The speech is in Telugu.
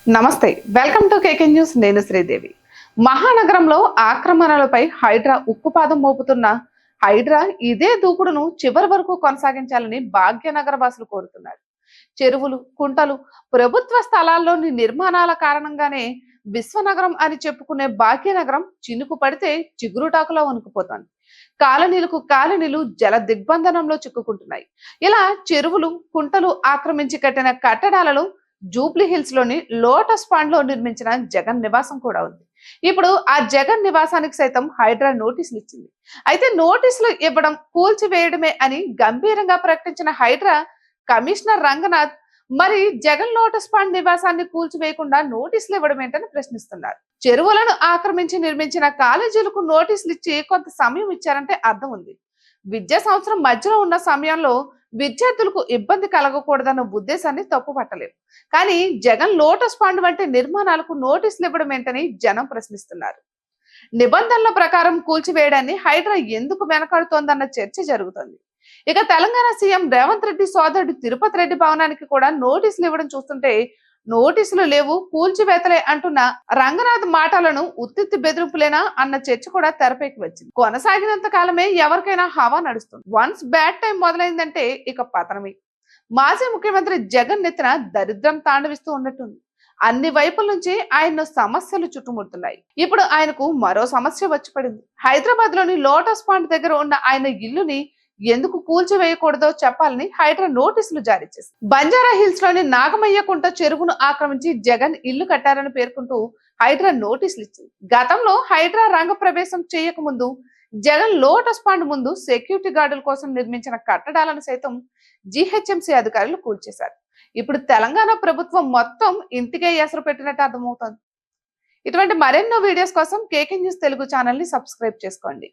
నమస్తే, వెల్కమ్ టు కేకే న్యూస్. నేను శ్రీదేవి. మహానగరంలో ఆక్రమణలపై హైడ్రా ఉక్కుపాదం మోపుతున్న హైడ్రా ఇదే దూకుడును చివరి వరకు కొనసాగించాలని భాగ్యనగర వాసులు కోరుతున్నారు. చెరువులు, కుంటలు, ప్రభుత్వ స్థలాల్లోని నిర్మాణాల కారణంగానే విశ్వనగరం అని చెప్పుకునే భాగ్యనగరం చినుకు పడితే చిగురుటాకులా వణుకుపోతోంది. కాలనీలు జల దిగ్బంధనంలో చిక్కుకుంటున్నాయి. ఇలా చెరువులు, కుంటలు ఆక్రమించి కట్టిన కట్టడాలలో జూబ్లీ హిల్స్ లోని లోటస్ పాండ్ లో నిర్మించిన జగన్ నివాసం కూడా ఉంది. ఇప్పుడు ఆ జగన్ నివాసానికి సైతం హైడ్రా నోటీసులు ఇచ్చింది. అయితే నోటీసులు ఇవ్వడం కూల్చివేయడమే అని గంభీరంగా ప్రకటించిన హైడ్రా కమిషనర్ రంగనాథ్ మరి జగన్ లోటస్ పాండ్ నివాసాన్ని కూల్చివేయకుండా నోటీసులు ఇవ్వడం ఏంటని ప్రశ్నిస్తున్నారు. చెరువులను ఆక్రమించి నిర్మించిన కాలేజీలకు నోటీసులు ఇచ్చి కొంత సమయం ఇచ్చారంటే అర్థం ఉంది. విద్యా సంవత్సరం మధ్యలో ఉన్న సమయంలో విద్యార్థులకు ఇబ్బంది కలగకూడదన్న ఉద్దేశాన్ని తప్పు పట్టలేదు. కానీ జగన్ లోటస్ పాండ్ వంటి నిర్మాణాలకు నోటీసులు ఇవ్వడం ఏంటని జనం ప్రశ్నిస్తున్నారు. నిబంధనల ప్రకారం కూల్చివేయడాన్ని హైడ్రా ఎందుకు వెనకాడుతోందన్న చర్చ జరుగుతోంది. ఇక తెలంగాణ సీఎం రేవంత్ రెడ్డి సోదరుడు తిరుపతి రెడ్డి భవనానికి కూడా నోటీసులు ఇవ్వడం చూస్తుంటే నోటీసులు లేవు, కూల్చివేతలే అంటున్న రంగనాథ్ మాటలను ఉత్తిత్తి బెదిరింపులేనా అన్న చర్చ కూడా తెరపైకి వచ్చింది. కొనసాగినంత కాలమే ఎవరికైనా హవా నడుస్తుంది. వన్స్ బ్యాడ్ టైం మొదలైందంటే ఇక పతనమే. మాజీ ముఖ్యమంత్రి జగన్ నెత్తిన దరిద్రం తాండవిస్తూ ఉన్నట్టుంది. అన్ని వైపుల నుంచి ఆయన్ను సమస్యలు చుట్టుముడుతున్నాయి. ఇప్పుడు ఆయనకు మరో సమస్య వచ్చి పడింది. హైదరాబాద్ లోని లోటస్ పాండ్ దగ్గర ఉన్న ఆయన ఇల్లుని ఎందుకు కూల్చివేయకూడదో చెప్పాలని హైడ్రా నోటీసులు జారీ చేసింది. బంజారా హిల్స్ లోని నాగమయ్య కుంట చెరువును ఆక్రమించి జగన్ ఇల్లు కట్టారని పేర్కొంటూ హైడ్రా నోటీసులు ఇచ్చింది. గతంలో హైడ్రా రంగ ప్రవేశం చేయక ముందు జగన్ లోటస్ పాండ్ ముందు సెక్యూరిటీ గార్డుల కోసం నిర్మించిన కట్టడాలను సైతం జీహెచ్ఎంసీ అధికారులు కూల్చేశారు. ఇప్పుడు తెలంగాణ ప్రభుత్వం మొత్తం ఇంటికే ఎసరు పెట్టినట్టు అర్థమవుతోంది. ఇటువంటి మరెన్నో వీడియోస్ కోసం కేకే న్యూస్ తెలుగు ఛానల్ ని సబ్స్క్రైబ్ చేసుకోండి.